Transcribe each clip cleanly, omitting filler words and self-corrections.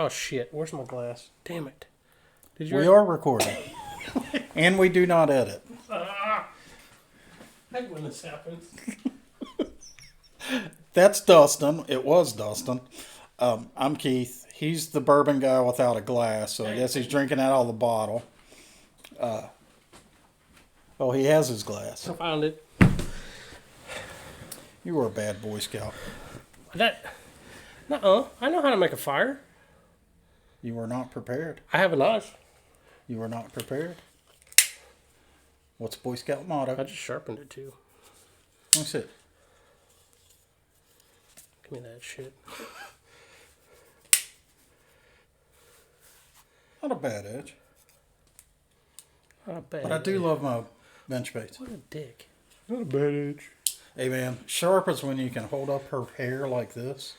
Oh, shit. Where's my glass? Damn it. We are recording. And we do not edit. I hate when this happens. That's Dustin. It was Dustin. I'm Keith. He's the bourbon guy without a glass, so I guess he's drinking out of the bottle. Oh, he has his glass. I found it. You were a bad Boy Scout. Nuh-uh. I know how to make a fire. You were not prepared. I have a knife. You were not prepared. What's Boy Scout motto? I just sharpened it too. Let me see. Give me that shit. Not a bad edge. Not a bad But I do love my bench baits. What a dick. Not a bad edge. Hey man, sharp is when you can hold up her hair like this,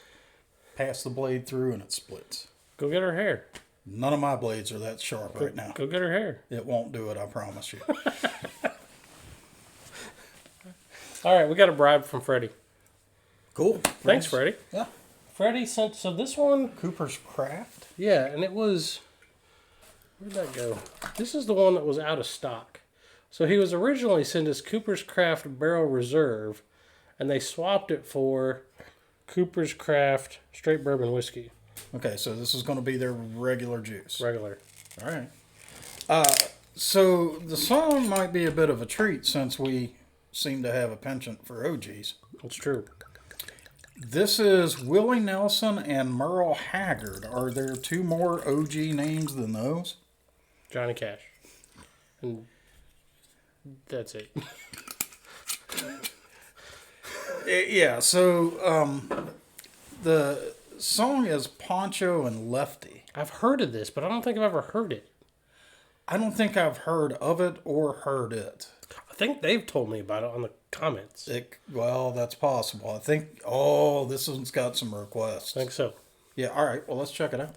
pass the blade through, and it splits. Go get her hair. None of my blades are that sharp right now. Go get her hair. It won't do it, I promise you. All right, we got a bribe from Freddie. Cool. Thanks, Freddie. Yeah. Freddie sent, so this one, Cooper's Craft. yeah, and it was, where'd that go? This is the one that was out of stock. So he was originally sent as Cooper's Craft Barrel Reserve, and they swapped it for Cooper's Craft Straight Bourbon Whiskey. Okay, so this is going to be their regular juice. Regular. All right. So the song might be a bit of a treat since we seem to have a penchant for OGs. It's true. This is Willie Nelson and Merle Haggard. Are there two more OG names than those? Johnny Cash. And that's it. Yeah, so the song is Pancho and Lefty. I've heard of this, but I don't think I've ever heard it. I don't think I've heard of it or heard it. I think they've told me about it on the comments. Well, that's possible. I think, this one's got some requests. I think so. Yeah, all right. Well, let's check it out.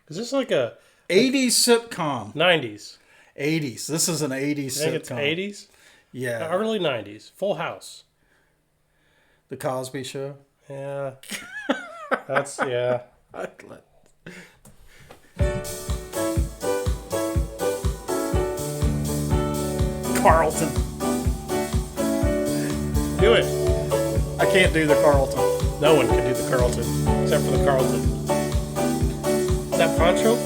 Is this like a 80s sitcom. 90s? 80s. This is an 80s I think sitcom. it's 80s? Yeah. Early 90s. Full House. The Cosby Show. Yeah. That's, yeah. Carlton. Do it. I can't do the Carlton. No one can do the Carlton except for the Carlton. Is that Pancho?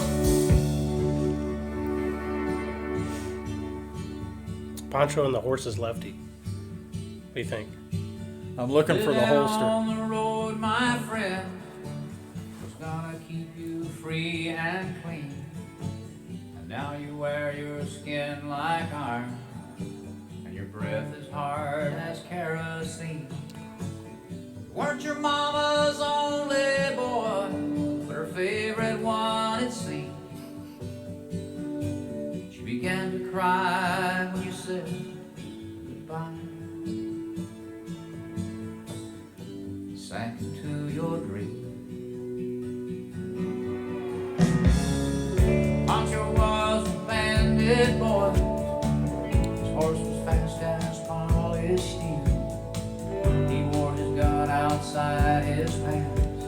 Pancho and the Horse's Lefty. What do you think? I'm looking for the holster. On the road, my friend, was gonna keep you free and clean. And now you wear your skin like iron, and your breath is hard as kerosene. Weren't your mama's only boy, but her favorite one it seemed. She began to cry when you said goodbye. Sank into your dream. Pancho was a bandit boy. His horse was fast as polished steel. He wore his gun outside his pants,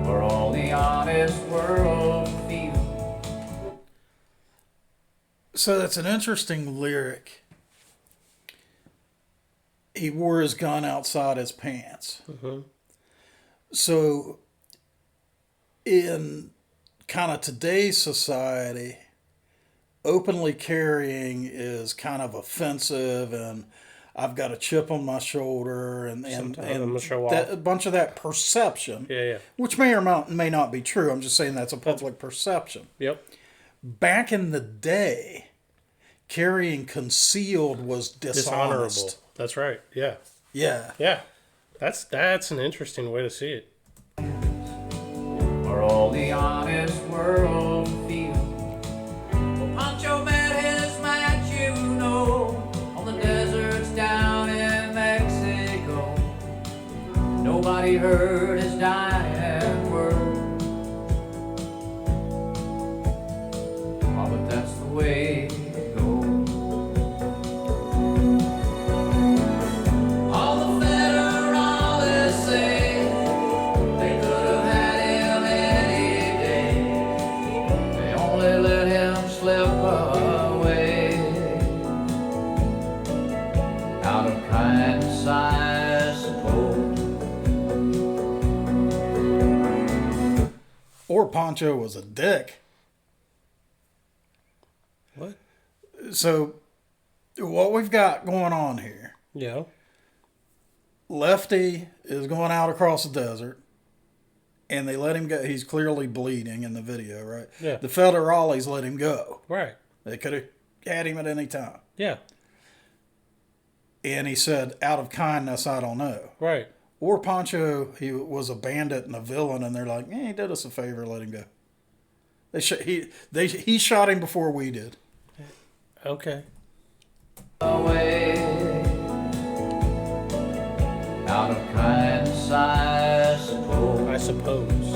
for all the honest world to feel. So that's an interesting lyric. He wore his gun outside his pants. Mm-hmm. So in kind of today's society, openly carrying is kind of offensive, and I've got a chip on my shoulder, and I'm gonna show that, off. a bunch of that perception, Yeah. which may or may not be true. I'm just saying that's a public perception. Yep. Back in the day, carrying concealed was Dishonorable. dishonest. That's right. Yeah. Yeah. Yeah. That's an interesting way to see it. For all the honest world to feel. Well, Pancho met his match, you know, on the deserts down in Mexico. Nobody heard his dying word. Oh, but that's the way it goes. kindness, I suppose. Or Pancho was a dick. What? So, what we've got going on here, Yeah. Lefty is going out across the desert, and they let him go. He's clearly bleeding in the video, right? Yeah. The federales let him go. Right. They could have had him at any time. Yeah. And he said, out of kindness, I don't know. Right. Or Pancho, he was a bandit and a villain, and they're like, he did us a favor, let him go. He shot him before we did. Okay. Away out of kindness, I suppose. I suppose.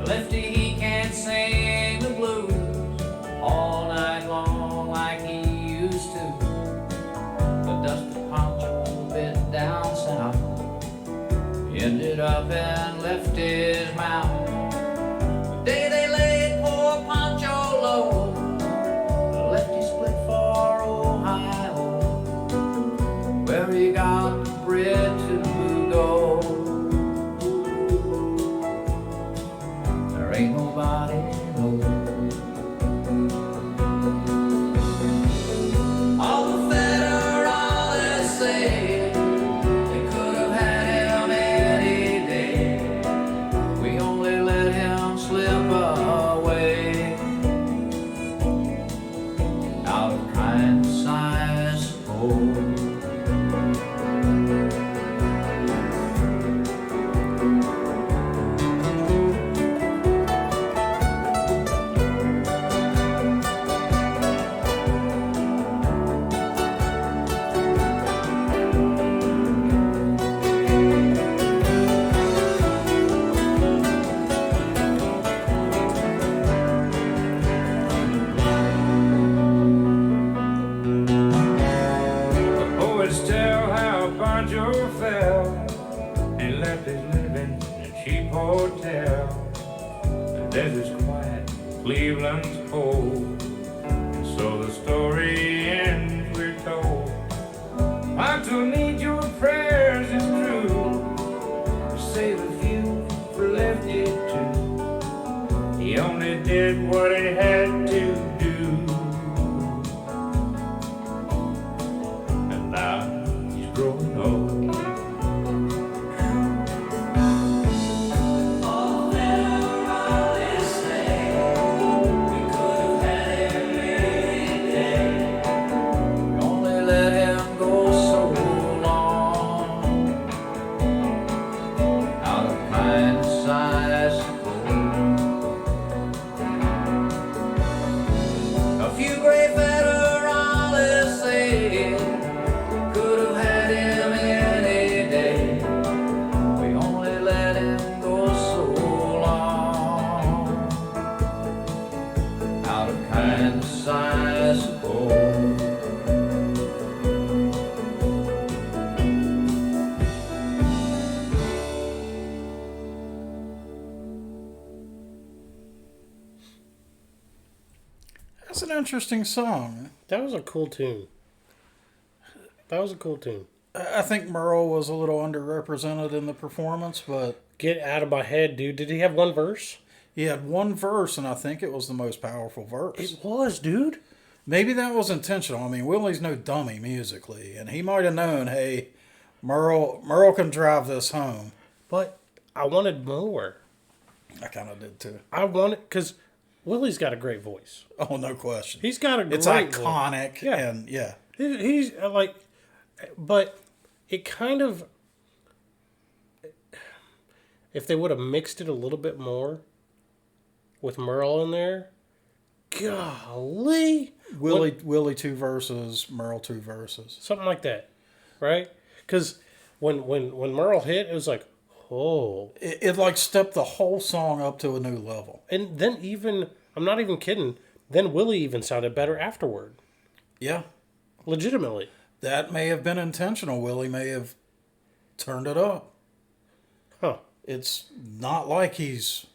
Lefty, he can't sing the blues all night long like he used to. But Dusty Pancho a bit down south ended up in Lefty's mouth. The day they laid poor Pancho low, Lefty split for Ohio, where he got the bread to go. There ain't nobody knows. All the federales say they could have had him any day. We only let him slip away. Out of kindness, I suppose. The poets tell how Pancho fell and left his living in a cheap hotel. The desert's quiet, Cleveland's cold, and so the story ends, we're told. Pancho needs your prayers, it's true, to save a few for Lefty too. He only did what he had to do. And now he's growing old. All federales say we could have had him any day. We only let him go so long. Out of kindness, I suppose. A few great federales say could have had him any day. We only let him go so long. Out of kindness, I suppose. That's an interesting song. That was a cool tune. That was a cool tune. I think Merle was a little underrepresented in the performance, but Get out of my head, dude. Did he have one verse? he had one verse, and I think it was the most powerful verse. It was, dude. Maybe that was intentional. I mean, Willie's no dummy musically, and he might have known, hey, Merle can drive this home. But I wanted more. I kind of did too. I wanted, because Willie's got a great voice. Oh, no question. He's got a great It's voice. iconic, Yeah. and yeah. He's like, but it kind of, if they would have mixed it a little bit more with Merle in there, golly, Willie 2 verses, Merle 2 verses. something like that, right? Because when Merle hit, it was like, oh, It like stepped the whole song up to a new level. and then even, I'm not even kidding, then Willie even sounded better afterward, Yeah. legitimately. That may have been intentional. Willie may have turned it up. Huh. It's not like he's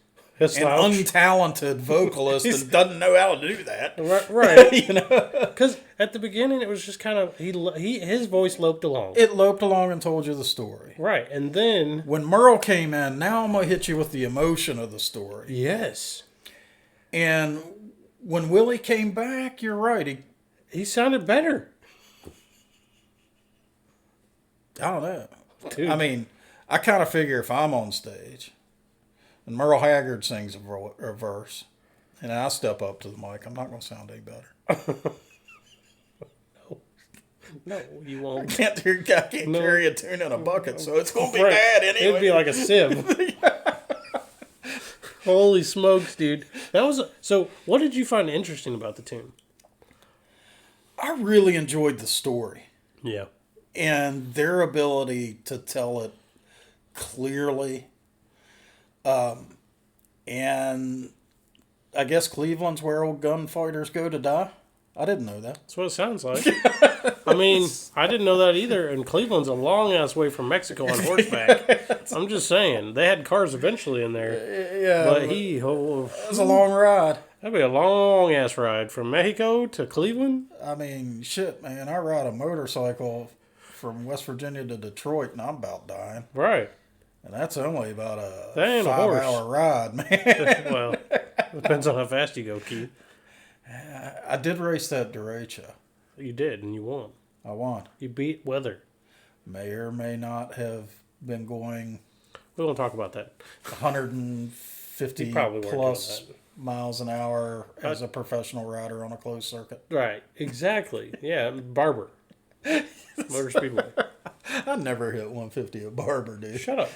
slouch. untalented vocalist and doesn't know how to do that. Right. You know, Because at the beginning, it was just kind of, his voice loped along. it loped along and told you the story. Right. And then, When Merle came in, now I'm going to hit you with the emotion of the story. yes, And when Willie came back, you're right. he sounded better. I don't know. Dude. I mean, I kind of figure if I'm on stage and Merle Haggard sings a verse and I step up to the mic, I'm not going to sound any better. No, you I won't. can't carry a tune in a bucket, so it's going to be Right. bad anyway. It'd be like a sieve. Holy smokes, dude. So what did you find interesting about the tune? I really enjoyed the story Yeah. and their ability to tell it clearly. And I guess Cleveland's where old gunfighters go to die. I didn't know that. That's what it sounds like. I mean, I didn't know that either. And Cleveland's a long ass way from Mexico on horseback. I'm just saying. They had cars eventually in there. Yeah, But it was a long ride. that'd be a long ass ride from Mexico to Cleveland. I mean, shit, man. I ride a motorcycle from West Virginia to Detroit, and I'm about dying. Right. And that's only about That a ain't a horse. 5-hour ride, man. Well, depends on how fast you go, Keith. I did race that derecha. You did, and you won. I won. You beat weather. May or may not have been going We won't talk about that. 150 You probably weren't plus doing miles an hour as a professional rider on a closed circuit. Right. Exactly. Yeah. Barber. Motor Speedway. I never hit 150 at Barber, dude. Shut up.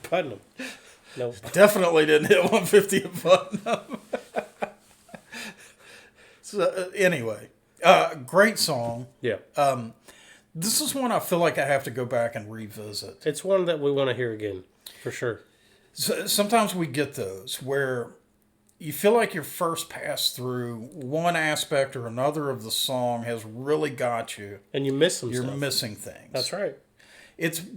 Putnam. No. Definitely didn't hit 150 at Putnam. So anyway, great song. Yeah. This is one I feel like I have to go back and revisit. It's one that we want to hear again, for sure. So, sometimes we get those where you feel like your first pass through one aspect or another of the song has really got you. And you miss some You're stuff. missing things. That's right.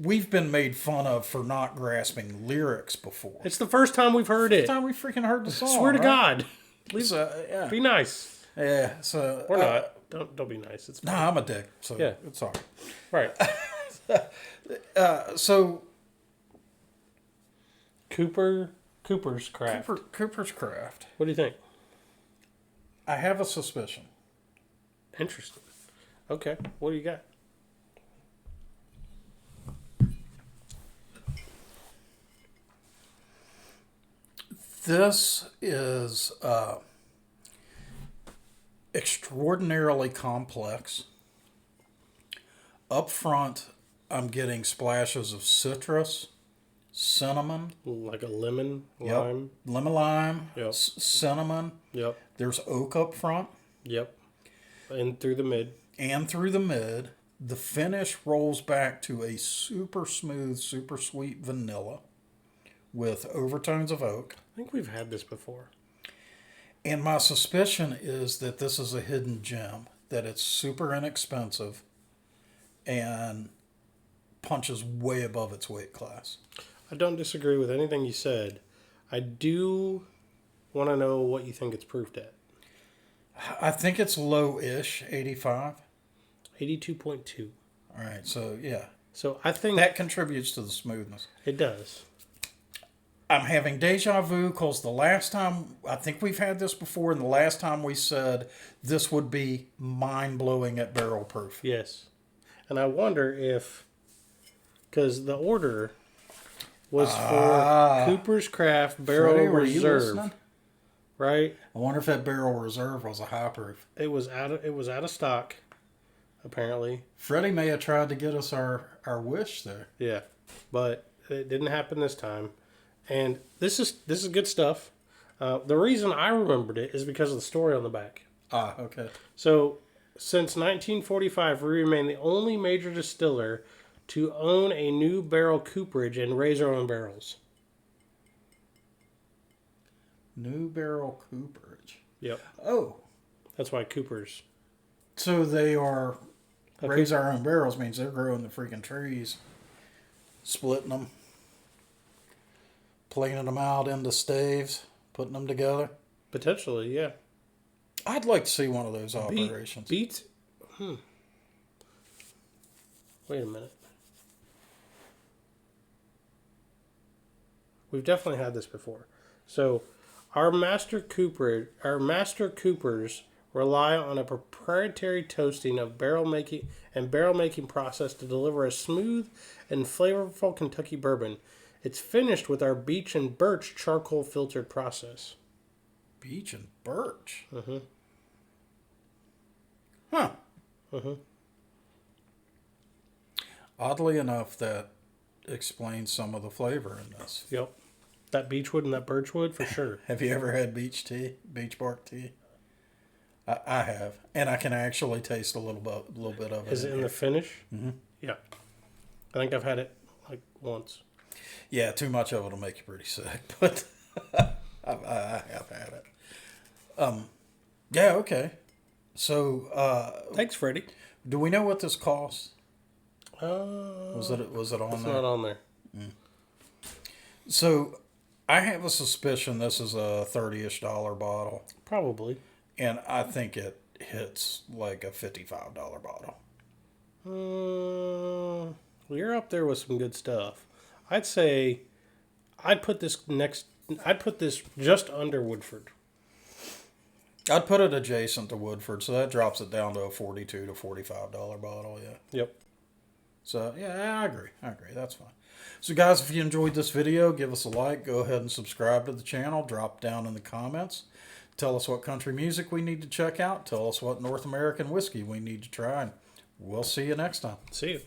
We've been made fun of for not grasping lyrics before. It's the first time we've heard it. First time we freaking heard the song. Swear to right? God. So, yeah. Be nice. Yeah. So Or not. Don't be nice. It's fine. Nah, I'm a dick. So Yeah. it's all right. Right. So Cooper's Craft. Cooper's Craft. What do you think? I have a suspicion. Interesting. Okay. What do you got? This is extraordinarily complex. Up front, I'm getting splashes of citrus, cinnamon, Like a lemon, yep, lime. lemon lime, Yep. cinnamon. Yep. There's oak up front Yep. And through the mid. and through the mid. The finish rolls back to a super smooth, super sweet vanilla with overtones of oak. I think we've had this before. And my suspicion is that this is a hidden gem, that it's super inexpensive and punches way above its weight class. I don't disagree with anything you said. I do want to know what you think it's proofed at. I think it's low-ish, 85. 82.2. All right, so yeah, So I think that contributes to the smoothness. it does. I'm having deja vu because the last time, I think we've had this before, and the last time we said this would be mind-blowing at barrel proof. Yes. And I wonder if, because the order was for Cooper's Craft Barrel Freddie, were you Reserve, listening? right? I wonder if that barrel reserve was a high proof. It was out of stock, apparently. Freddie may have tried to get us our wish there. Yeah, but it didn't happen this time. And this is good stuff. The reason I remembered it is because of the story on the back. Ah, okay. So, since 1945, we remain the only major distiller to own a new barrel cooperage and raise our own barrels. New barrel cooperage. Yep. Oh, That's why Cooper's. so they are A raise our own barrels means they're growing the freaking trees, splitting them. Planing them out into staves, putting them together. Potentially, yeah. I'd like to see one of those operations. Beets? Wait a minute. We've definitely had this before. So, our master coopers rely on a proprietary toasting of barrel making process to deliver a smooth and flavorful Kentucky bourbon. It's finished with our beech and birch charcoal filtered process. Beech and birch? Mm-hmm. Huh. Mm-hmm. Oddly enough, that explains some of the flavor in this. Yep. That beechwood and that birchwood, for sure. Have you ever had beech bark tea? I have, and I can actually taste a little bit of it. Is it in the finish? Mm-hmm. Yeah. I think I've had it like once. Yeah, too much of it will make you pretty sick, but I have had it. Yeah, okay. So, Thanks, Freddie. do we know what this costs? Was Was it on It's there? not on there. So, I have a suspicion this is a $30-ish bottle, Probably. and I think it hits like a $55 bottle. Well, you're up there with some good stuff. I'd say I'd put this just under Woodford. I'd put it adjacent to Woodford, so that drops it down to a $42 to $45 bottle, yeah. Yep. So, yeah, I agree. That's fine. So, guys, if you enjoyed this video, give us a like. Go ahead and subscribe to the channel. Drop down in the comments. Tell us what country music we need to check out. Tell us what North American whiskey we need to try. And we'll see you next time. See you.